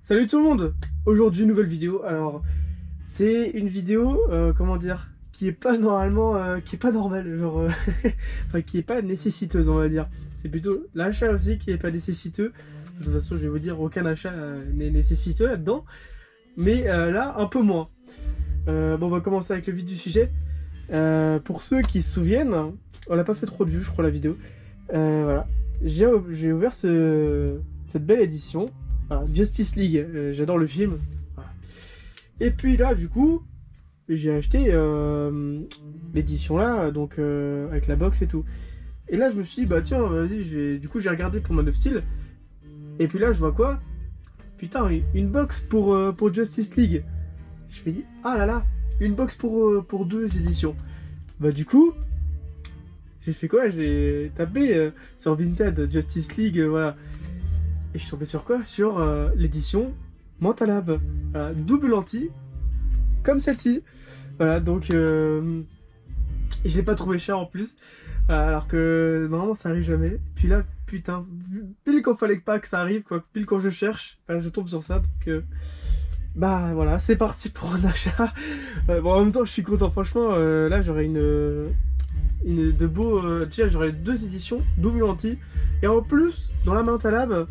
Salut tout le monde. Aujourd'hui nouvelle vidéo. Alors c'est une vidéo comment dire qui est pas normalement qui est pas normale genre enfin qui est pas nécessiteuse on va dire. C'est plutôt l'achat aussi qui est pas nécessiteux. De toute façon je vais vous dire aucun achat n'est nécessiteux là-dedans. Mais là un peu moins. Bon on va commencer avec le vif du sujet. Pour ceux qui se souviennent, on n'a pas fait trop de vues je crois la vidéo. Voilà. J'ai ouvert cette belle édition. Voilà, Justice League, j'adore le film. Voilà. Et puis là, du coup, j'ai acheté l'édition là, donc avec la box et tout. Et là, je me suis dit, bah tiens, vas-y, du coup, j'ai regardé pour Man of Steel. Et puis là, je vois quoi? Putain, une box pour Justice League. Je me dis, ah là là, une box pour deux éditions. Bah du coup, j'ai fait quoi? J'ai tapé sur Vinted Justice League, voilà. Et je suis tombé sur quoi? Sur l'édition Mentalab. Voilà, double lentille, comme celle-ci. Voilà, donc je l'ai pas trouvé cher en plus. Alors que normalement ça arrive jamais. Puis là, putain, pile quand fallait pas que ça arrive, quoi, pile quand je cherche, je tombe sur ça. Donc bah voilà, c'est parti pour un achat. Bon, en même temps, je suis content, franchement. Là, j'aurais une de beaux. Déjà, j'aurais deux éditions, double lentille. Et en plus, dans la Mentalab,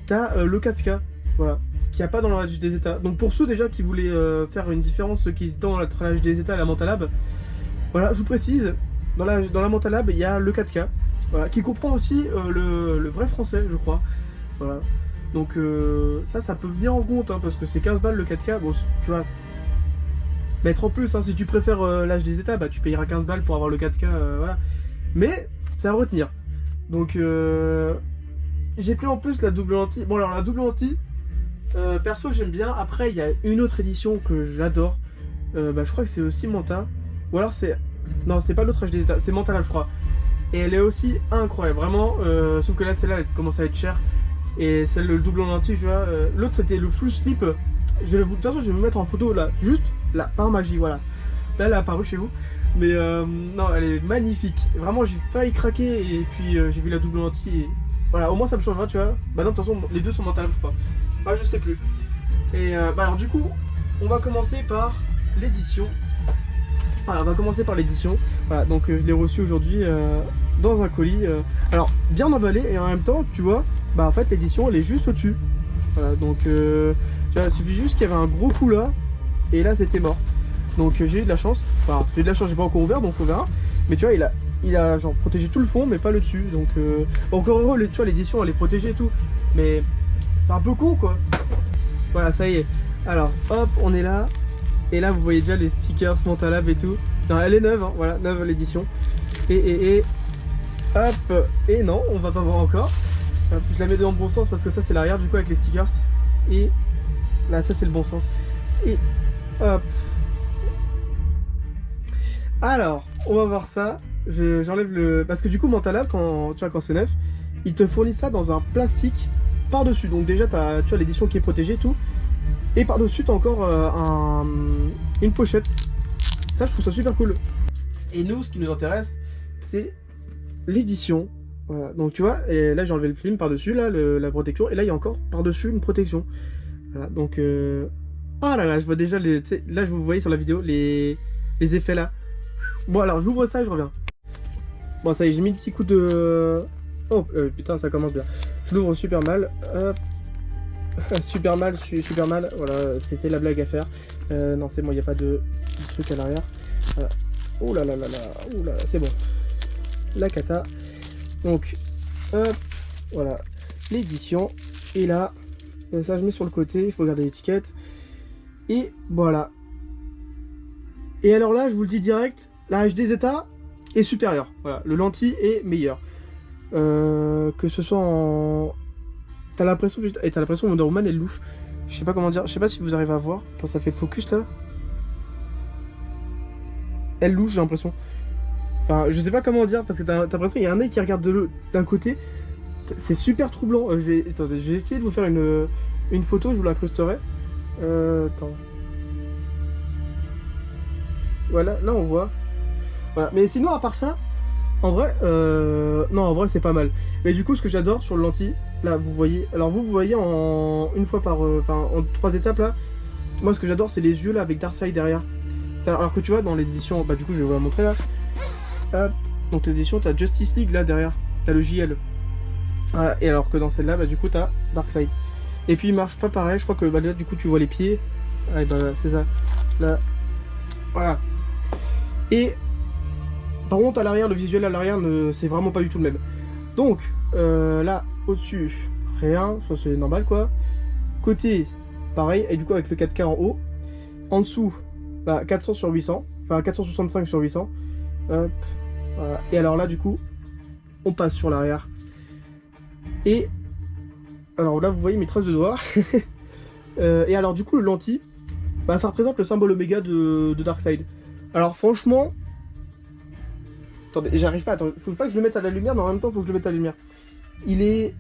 t'as le 4K, voilà, qu'il n'y a pas dans le HD Zeta. Donc pour ceux déjà qui voulaient faire une différence qui est dans entre la HD Zeta et la Mentalab, voilà, je vous précise, dans la Mentalab, il y a le 4K, voilà, qui comprend aussi le vrai français, je crois. Voilà. Donc ça peut venir en compte, hein, parce que c'est 15 balles le 4K, bon, tu vois. Mettre en plus, hein, si tu préfères l'HD Zeta, bah tu payeras 15 balles pour avoir le 4K, voilà. Mais c'est à retenir. Donc j'ai pris en plus la double lentille. Bon alors la double lentille, perso j'aime bien. Après il y a une autre édition que j'adore. Bah je crois que c'est aussi Manta. Ou alors c'est... Non c'est pas l'autre HD, c'est Manta je crois. Et elle est aussi incroyable, vraiment. Sauf que là celle-là elle commence à être chère. Et celle le double lentille, tu vois. L'autre c'était le full slip. De toute façon je vais vous mettre en photo là. Juste là, par magie, voilà. Là elle est apparue chez vous. Mais non elle est magnifique. Vraiment j'ai failli craquer. Et puis j'ai vu la double lentille et... Voilà, au moins ça me changera, tu vois. Bah non, de toute façon, les deux sont mentales, je crois. Bah, je sais plus. Et bah alors, du coup, on va commencer par l'édition. Voilà, on va commencer par l'édition. Voilà, donc je l'ai reçu aujourd'hui dans un colis. Alors, bien emballé, et en même temps, tu vois, bah en fait, l'édition, elle est juste au-dessus. Voilà, donc, tu vois, il suffit juste qu'il y avait un gros coup là, et là, c'était mort. Donc, j'ai eu de la chance. Enfin, j'ai eu de la chance, j'ai pas encore ouvert, donc on verra. Mais tu vois, il a genre protégé tout le fond mais pas le dessus, donc encore heureux, tu vois, l'édition elle est protégée et tout, mais c'est un peu con quoi. Voilà, ça y est, alors hop, on est là, et là vous voyez déjà les stickers Mentalab et tout. Non, elle est neuve, hein, voilà, neuve l'édition, et hop, et non, on va pas voir encore. Hop, je la mets dans le bon sens parce que ça c'est l'arrière du coup avec les stickers, et là ça c'est le bon sens, et hop. Alors, on va voir ça. J'enlève le... Parce que du coup, Mentalab, quand, tu vois, quand c'est neuf, il te fournit ça dans un plastique par-dessus. Donc déjà, tu as l'édition qui est protégée et tout. Et par-dessus, tu as encore une pochette. Ça, je trouve ça super cool. Et nous, ce qui nous intéresse, c'est l'édition. Voilà. Donc tu vois, et là, j'ai enlevé le film par-dessus, là, la protection. Et là, il y a encore par-dessus une protection. Voilà, donc... Ah là là, je vois déjà, là, vous voyez sur la vidéo, les effets là. Bon alors j'ouvre ça et je reviens. Bon ça y est, j'ai mis le petit coup de... Oh putain, ça commence bien. Je l'ouvre super mal. Hop. Super mal, super mal. Voilà, c'était la blague à faire. Non c'est bon, il n'y a pas de truc à l'arrière. Voilà. Oh là là là là. Oh là là, c'est bon. La cata. Donc, hop. Voilà. L'édition. Et là, ça je mets sur le côté. Il faut regarder l'étiquette. Et voilà. Et alors là, je vous le dis direct, la HD Zeta est supérieure. Voilà, le lentille est meilleur. Que ce soit en... T'as l'impression que Wonder Woman est louche. Je sais pas comment dire, je sais pas si vous arrivez à voir. Attends, ça fait focus là. Elle louche, j'ai l'impression. Enfin, je sais pas comment dire, parce que t'as l'impression qu'il y a un œil qui regarde d'un côté. C'est super troublant. Attendez, je vais essayer de vous faire une photo, je vous l'incrusterai. Attends. Voilà, là on voit. Voilà. Mais sinon, à part ça, en vrai, non, en vrai c'est pas mal. Mais du coup, ce que j'adore sur le lentille, là, vous voyez. Alors vous voyez en une fois par, enfin en 3 étapes là. Moi, ce que j'adore, c'est les yeux là avec Darkseid derrière. Ça, alors que tu vois dans les éditions, bah du coup, je vais vous la montrer là. Hop. Donc l'édition, t'as Justice League là derrière. T'as le JL. Voilà. Et alors que dans celle-là, bah du coup, t'as Darkseid. Et puis il marche pas pareil. Je crois que bah, là, du coup, tu vois les pieds. Ouais, bah c'est ça. Là. Voilà. Et par contre, à l'arrière, le visuel à l'arrière, c'est vraiment pas du tout le même. Donc, là, au-dessus, rien, ça c'est normal quoi. Côté, pareil, et du coup avec le 4K en haut. En dessous, bah, 400 sur 800, enfin 465 sur 800. Hop, voilà. Et alors là, du coup, on passe sur l'arrière. Et, alors là, vous voyez mes traces de doigts. Et alors du coup, le lentille, bah, ça représente le symbole Oméga de Darkseid. Alors franchement... Attendez, j'arrive pas, attendez, faut pas que je le mette à la lumière, mais en même temps, faut que je le mette à la lumière. Il est...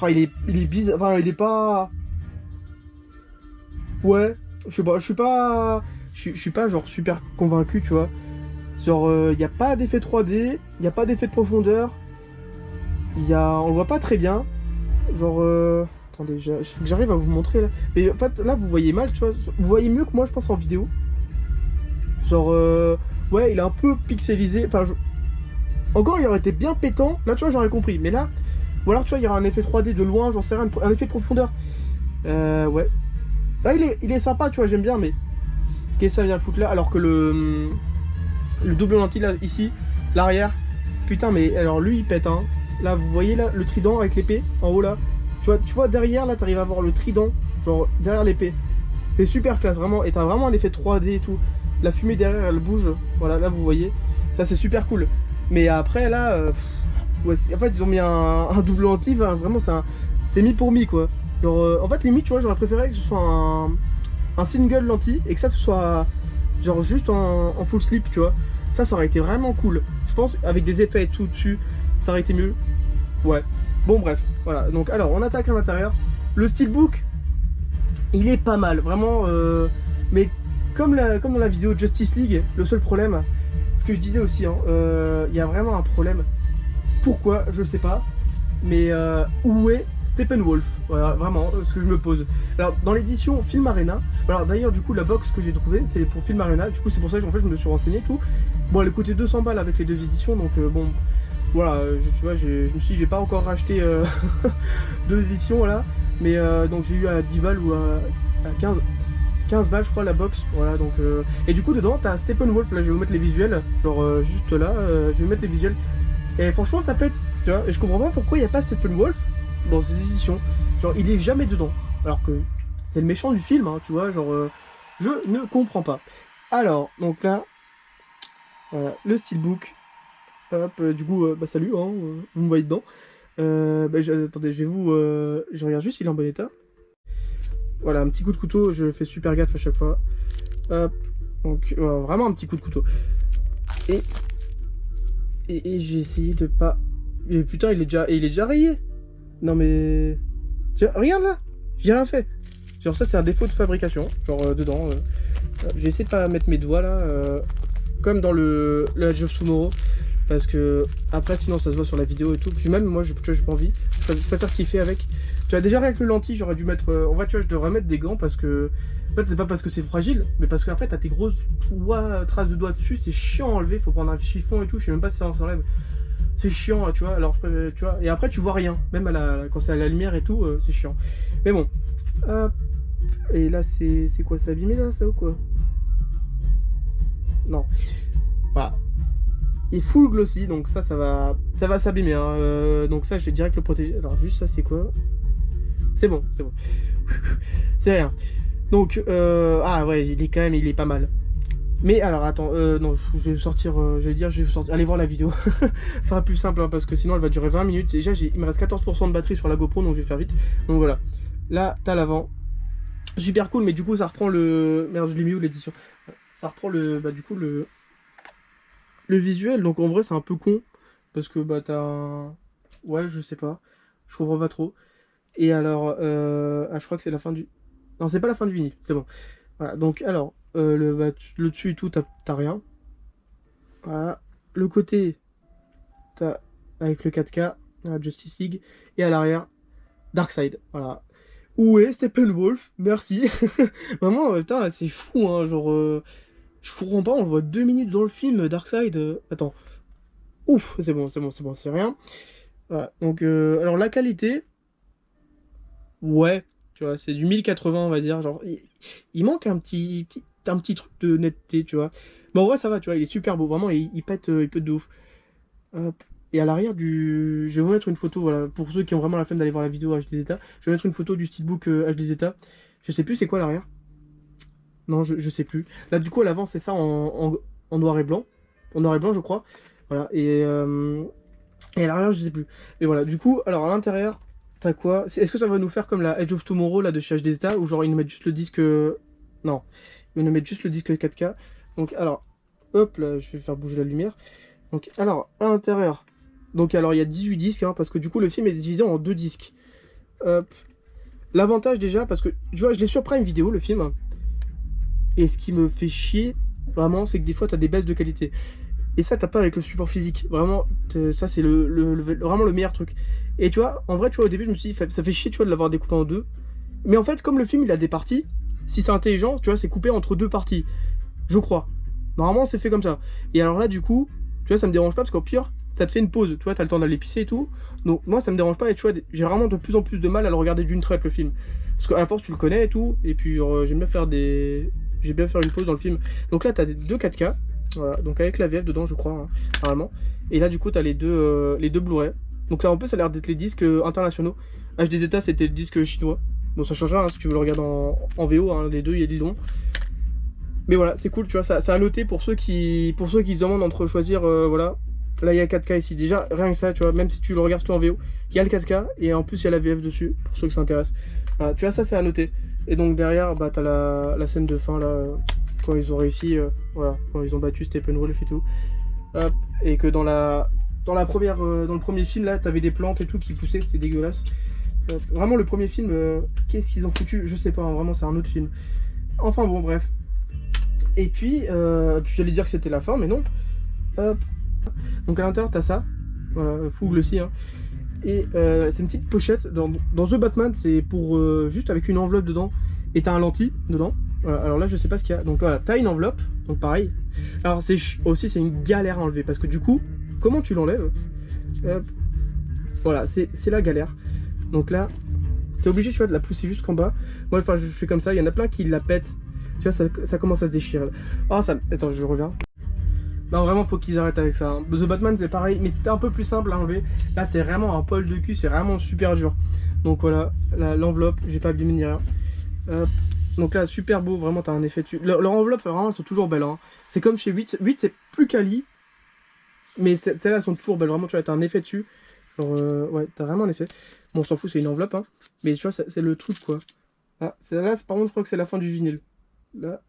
Oh, il est bizarre, enfin, il est pas... Ouais, je sais pas, je suis pas genre super convaincu, tu vois. Genre, il n'y a pas d'effet 3D, il n'y a pas d'effet de profondeur, on le voit pas très bien. Genre, attendez, j'arrive à vous montrer là. Mais en fait, là, vous voyez mal, tu vois. Vous voyez mieux que moi, je pense, en vidéo. Genre, ouais, il est un peu pixelisé. Enfin, encore, il aurait été bien pétant. Là, tu vois, j'aurais compris. Mais là, ou alors, tu vois, il y aura un effet 3D de loin, j'en sais rien, un effet de profondeur. Ouais. Là, il est sympa, tu vois, j'aime bien, mais qu'est-ce que ça vient foutre là? Alors que le double lentille, là, ici, l'arrière, putain, mais alors lui, il pète, hein. Là, vous voyez, là, le trident avec l'épée, en haut, là. Tu vois derrière, là, t'arrives à voir le trident, genre, derrière l'épée. C'est super classe, vraiment, et t'as vraiment un effet 3D et tout. La fumée derrière, elle bouge, voilà, là, vous voyez. Ça, c'est super cool. Mais après, là, ouais, en fait, ils ont mis un double lentille, hein, vraiment, c'est mi pour mi, quoi. Genre, en fait, limite, tu vois, j'aurais préféré que ce soit un single lentille et que ça, ce soit, genre, juste en full slip, tu vois. Ça aurait été vraiment cool. Je pense, avec des effets et tout dessus, ça aurait été mieux. Ouais. Bon, bref, voilà. Donc, alors, on attaque à l'intérieur. Le steelbook, il est pas mal, vraiment. Mais comme dans la vidéo Justice League, le seul problème, ce que je disais aussi, hein, il y a vraiment un problème. Pourquoi, je sais pas. Mais où est Steppenwolf? Voilà, vraiment, ce que je me pose. Alors, dans l'édition Film Arena, alors d'ailleurs, du coup, la box que j'ai trouvée, c'est pour Film Arena. Du coup, c'est pour ça que en fait, je me suis renseigné et tout. Bon, elle coûtait 200 balles avec les 2 éditions, donc bon, voilà, tu vois, je me suis dit, j'ai pas encore racheté 2 éditions, voilà. Mais donc, j'ai eu à 10 balles ou à 15 balles, je crois, la box. Voilà, donc. Et du coup, dedans, t'as Steppenwolf. Là, je vais vous mettre les visuels. Genre, juste là, je vais vous mettre les visuels. Et franchement, ça pète, tu vois. Et je comprends pas pourquoi il n'y a pas Steppenwolf dans ces éditions. Genre, il est jamais dedans. Alors que c'est le méchant du film, hein, tu vois. Genre, je ne comprends pas. Alors, donc là, le steelbook. Hop, du coup, bah salut, hein, vous me voyez dedans. Attendez, je regarde juste s'il est en bon état. Voilà, un petit coup de couteau, je fais super gaffe à chaque fois. Hop, donc vraiment un petit coup de couteau. Et j'ai essayé de pas... Et putain, il est déjà rayé. Non mais... Tiens, regarde là, j'ai rien fait. Genre ça, c'est un défaut de fabrication. Genre dedans, j'ai essayé de pas mettre mes doigts là, comme dans le Age of Tomorrow. Parce que après, sinon ça se voit sur la vidéo et tout. Puis même moi, j'ai pas envie. Je préfère ce qu'il fait avec. Tu vois, déjà avec le lentille, j'aurais dû mettre... en vrai, tu vois, je devrais mettre des gants parce que... En fait, c'est pas parce que c'est fragile, mais parce qu'après, t'as tes grosses traces de doigts dessus. C'est chiant à enlever, faut prendre un chiffon et tout. Je sais même pas si ça s'enlève. C'est chiant, tu vois. Alors, tu vois. Et après, tu vois rien. Même quand c'est à la lumière et tout, c'est chiant. Mais bon. Hop. Et là, c'est quoi? C'est abîmé là, ça ou quoi? Non. Voilà. Il est full glossy, donc ça va s'abîmer. Hein. Donc ça, je vais direct le protéger. Alors juste ça, c'est quoi? C'est bon, c'est bon. C'est rien. Donc, ah ouais, il est pas mal. Mais alors attends, non, je vais sortir, allez voir la vidéo. Ça sera plus simple, hein, parce que sinon elle va durer 20 minutes. Déjà, il me reste 14% de batterie sur la GoPro, donc je vais faire vite. Donc voilà. Là, t'as l'avant. Super cool, mais du coup, ça reprend le... Merde, je l'ai mis où l'édition? Ça reprend du coup, le visuel. Donc en vrai, c'est un peu con. Parce que, bah, t'as un... Ouais, je sais pas. Je comprends pas trop. Et alors, je crois que c'est la fin du... Non, c'est pas la fin du vinyle, c'est bon. Voilà, donc alors, le dessus et tout, t'as rien. Voilà. Le côté, t'as avec le 4K. Justice League. Et à l'arrière, Darkseid. Voilà. Où est Steppenwolf? Merci. Vraiment, putain, c'est fou, hein. Genre, je comprends pas, on le voit 2 minutes dans le film, Darkseid. Attends. Ouf, c'est bon, c'est rien. Voilà. Donc, alors la qualité, ouais, tu vois, c'est du 1080, on va dire. Genre, il manque un petit truc de netteté, tu vois. Mais en vrai, ça va, tu vois, il est super beau. Vraiment, il pète de ouf. Hop. Et à l'arrière du... Je vais vous mettre une photo, voilà, pour ceux qui ont vraiment la flemme d'aller voir la vidéo HD Zeta. Je vais mettre une photo du steelbook HD Zeta. Je sais plus c'est quoi l'arrière. Non, je sais plus. Là, du coup, à l'avant, c'est ça en noir et blanc. En noir et blanc, je crois. Voilà, et à l'arrière, je sais plus. Et voilà, du coup, alors à l'intérieur, t'as quoi? Est-ce que ça va nous faire comme la Edge of Tomorrow, là, de chez HD Zeta, où genre ils nous mettent juste le disque... Non, ils nous mettent juste le disque 4K. Donc, alors, hop, là, je vais faire bouger la lumière. Donc, alors, à l'intérieur... Donc alors il y a 18 disques, hein, parce que du coup le film est divisé en 2 disques. Hop. L'avantage déjà, parce que tu vois, je l'ai sur Prime Video le film. Et ce qui me fait chier, vraiment, c'est que des fois t'as des baisses de qualité. Et ça t'as pas avec le support physique. Vraiment, ça c'est vraiment le meilleur truc. Et tu vois, en vrai, tu vois, au début je me suis dit, ça fait chier, tu vois, de l'avoir découpé en deux. Mais en fait, comme le film il a des parties, si c'est intelligent, tu vois, c'est coupé entre 2 parties. Je crois. Normalement c'est fait comme ça. Et alors là du coup, tu vois, ça me dérange pas parce qu'au pire, ça te fait une pause, tu vois, t'as le temps d'aller pisser et tout. Donc moi ça me dérange pas et tu vois, j'ai vraiment de plus en plus de mal à le regarder d'une traite le film. Parce qu'à la force tu le connais et tout, et puis j'aime bien faire une pause dans le film. Donc là t'as deux 4K, voilà, donc avec la VF dedans je crois, hein, normalement. Et là du coup t'as les deux Blu-ray. Donc là en plus ça a l'air d'être les disques internationaux. HD Zeta c'était le disque chinois. Bon ça change rien hein, si tu veux le regarder en VO, hein, les deux il y a des dons. Mais voilà, c'est cool, tu vois, ça a noté pour ceux qui se demandent entre choisir, voilà. Là, il y a 4K ici. Déjà, rien que ça, tu vois, même si tu le regardes tout en VO, il y a le 4K et en plus, il y a la VF dessus, pour ceux qui s'intéressent. Voilà, tu vois, ça, c'est à noter. Et donc, derrière, bah, t'as la scène de fin, là, quand ils ont réussi, voilà, quand ils ont battu Steppenwolf et tout. Hop, et que dans le premier film, là, t'avais des plantes et tout qui poussaient, c'était dégueulasse. Vraiment, le premier film, qu'est-ce qu'ils ont foutu? Je sais pas, hein, vraiment, c'est un autre film. Enfin, bon, bref. Et puis j'allais dire que c'était la fin, mais non. Hop. Donc à l'intérieur, t'as ça. Voilà, Fougle aussi. Hein. Et c'est une petite pochette. Dans The Batman, c'est pour juste avec une enveloppe dedans. Et t'as un lentille dedans. Voilà, alors là, je sais pas ce qu'il y a. Donc voilà, t'as une enveloppe. Donc pareil. Alors c'est une galère à enlever. Parce que du coup, comment tu l'enlèves? Voilà, c'est la galère. Donc là, t'es obligé, tu vois, de la pousser jusqu'en bas. Moi, enfin, je fais comme ça. Il y en a plein qui la pètent. Tu vois, ça commence à se déchirer. Oh, ça... Attends, je reviens. Non, vraiment, faut qu'ils arrêtent avec ça. Hein. The Batman, c'est pareil, mais c'était un peu plus simple à enlever. Là, c'est vraiment un poil de cul, c'est vraiment super dur. Donc voilà, l'enveloppe, j'ai pas abîmé ni rien. Donc là, super beau, vraiment, t'as un effet dessus. Leur enveloppe, vraiment, elles sont toujours belles. Hein. C'est comme chez 8. 8, c'est plus quali. Mais celles-là, elles sont toujours belles. Vraiment, tu vois, t'as un effet dessus. Genre, ouais, t'as vraiment un effet. Bon, on s'en fout, c'est une enveloppe. Hein. Mais tu vois, c'est le truc, quoi. Ah, là, par contre, je crois que c'est la fin du vinyle. Là,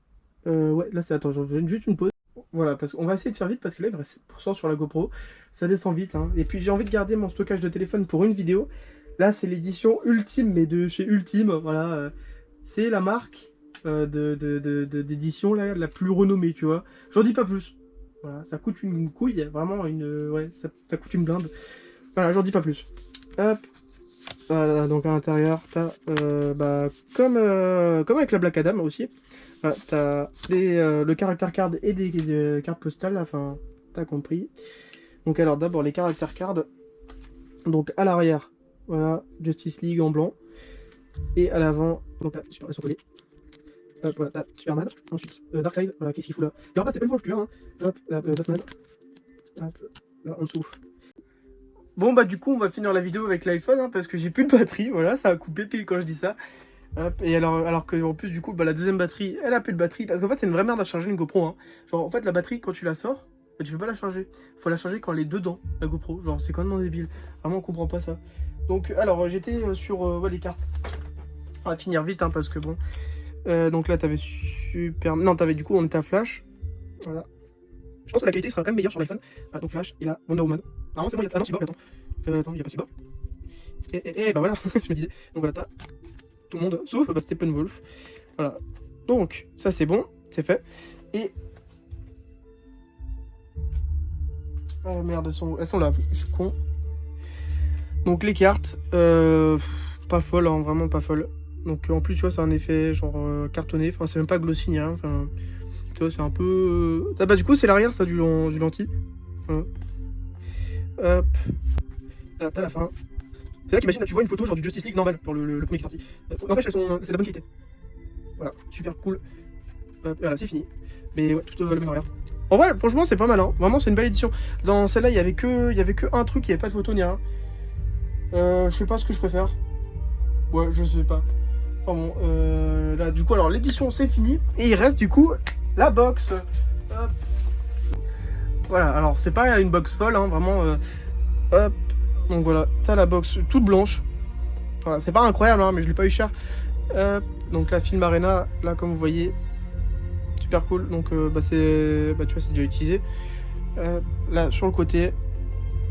ouais, là, c'est... Attends, je fais juste une pause. Voilà, parce qu'on va essayer de faire vite parce que là il me reste 7% sur la GoPro, ça descend vite. Hein. Et puis j'ai envie de garder mon stockage de téléphone pour une vidéo. Là c'est l'édition Ultime, mais de chez Ultime, voilà. C'est la marque d'édition la plus renommée, tu vois. J'en dis pas plus. Voilà, ça coûte une couille, vraiment une... ouais, ça coûte une blinde. Voilà, j'en dis pas plus. Hop. Voilà, donc à l'intérieur, t'as, bah, comme avec la Black Adam aussi. T'as le caractère card et des cartes postales, enfin, t'as compris. Donc alors d'abord les caractère cards. Donc à l'arrière, voilà, Justice League en blanc. Et à l'avant, donc t'as voilà, t'as Superman. Ensuite, Darkseid, voilà, qu'est-ce qu'il fout là? Il y aura pas Steppenwolf plus, hein. Hop, là, Batman. Hop, là en dessous. Bon bah du coup on va finir la vidéo avec l'iPhone, hein, parce que j'ai plus de batterie, voilà, ça a coupé pile quand je dis ça. Hop, et alors que en plus du coup bah, la deuxième batterie elle a plus de batterie parce qu'en fait c'est une vraie merde à charger une GoPro hein. Genre en fait la batterie quand tu la sors bah, tu peux pas la charger, faut la charger quand elle est dedans la GoPro, genre c'est quand même débile, vraiment on comprend pas ça. Donc alors j'étais sur ouais, les cartes, on va finir vite hein, parce que bon donc là t'avais non t'avais du coup on était à Flash, voilà. Je pense que la qualité sera quand même meilleure sur l'iPhone. Donc Flash et là Wonder Woman. Normalement c'est bon, ah non Cyborg, attends il y a pas Cyborg. Et bah voilà, je me disais, donc voilà t'as tout le monde, sauf bah, Steppenwolf. Voilà. Donc, ça c'est bon, c'est fait. Et... Oh merde, elles sont là, je suis con. Donc les cartes, pas folles, hein, vraiment pas folles. Donc en plus tu vois c'est un effet genre cartonné, enfin c'est même pas glossy ni rien, enfin tu vois c'est un peu... Ça, bah du coup c'est l'arrière ça du lentille. Voilà. Hop, là t'as la fin. C'est là qu'imagine tu vois une photo genre du Justice League normal pour le premier qui est sorti. N'empêche c'est de la bonne qualité. Voilà, super cool. Hop, voilà c'est fini. Mais ouais, tout le même arrière. En vrai franchement c'est pas mal hein, vraiment c'est une belle édition. Dans celle-là il y avait que un truc, il y avait pas de photo ni rien. Je sais pas ce que je préfère. Ouais, je sais pas. Enfin bon, là, du coup, alors l'édition c'est fini. Et il reste du coup la box. Hop. Voilà, alors c'est pas une box folle, hein, vraiment. Hop. Donc voilà, t'as la box toute blanche. Voilà, c'est pas incroyable, hein, mais je l'ai pas eu cher. Hop. Donc la Film Arena, là, comme vous voyez, super cool. Donc, bah, c'est. Bah, tu vois, c'est déjà utilisé. Là, sur le côté.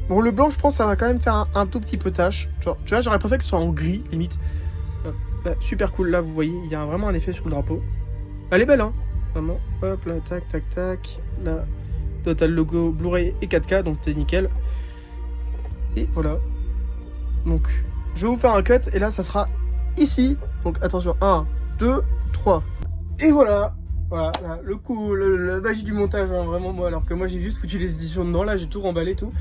Bon, le blanc, je pense, ça va quand même faire un tout petit peu tâche. Genre, tu vois, j'aurais préféré que ce soit en gris, limite. Là, super cool, là, vous voyez, il y a vraiment un effet sur le drapeau. Elle est belle, hein, vraiment. Hop, là, tac, tac, tac. Là, t'as le logo Blu-ray et 4K, donc t'es nickel. Et voilà. Donc, je vais vous faire un cut, et là, ça sera ici. Donc, attention, 1, 2, 3. Et voilà. Voilà, là, le coup, la magie du montage, hein, vraiment, moi, alors que moi, j'ai juste foutu les éditions dedans, là, j'ai tout remballé, tout.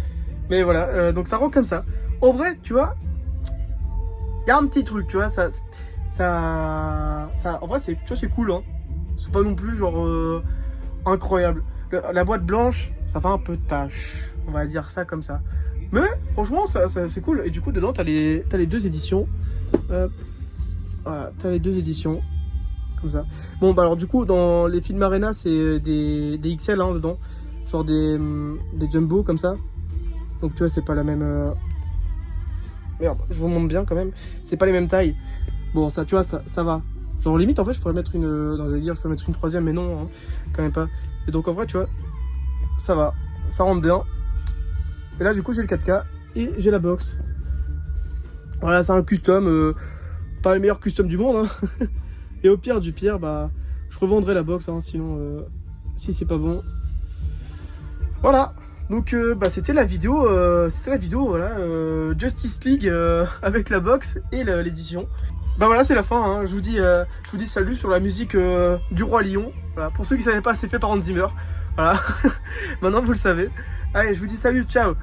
Mais voilà, donc ça rend comme ça. En vrai, tu vois, il y a un petit truc, tu vois, ça en vrai, tu vois, c'est cool, hein. C'est pas non plus, genre, incroyable. La boîte blanche, ça fait un peu de tâche, on va dire ça comme ça. Mais, franchement, c'est cool. Et du coup, dedans, t'as les deux éditions. Voilà, t'as les deux éditions. Comme ça. Bon, bah alors, du coup, dans les Film Arena, c'est des XL, hein, dedans. Genre des jumbo, comme ça. Donc tu vois c'est pas la même... Merde, je vous montre bien quand même. C'est pas les mêmes tailles. Bon ça tu vois ça va. Genre limite en fait je pourrais mettre une... Non j'allais dire je pourrais mettre une troisième mais non hein, quand même pas. Et donc en vrai tu vois ça va. Ça rentre bien. Et là du coup j'ai le 4K et j'ai la box. Voilà c'est un custom. Pas le meilleur custom du monde hein. Et au pire du pire bah je revendrai la box hein, sinon si c'est pas bon. Voilà. Donc bah, c'était la vidéo voilà, Justice League avec la box et l'édition. Bah voilà c'est la fin, hein. Je vous dis salut sur la musique du Roi Lion. Voilà, pour ceux qui ne savaient pas c'est fait par Hans Zimmer. Voilà, maintenant vous le savez. Allez je vous dis salut, ciao.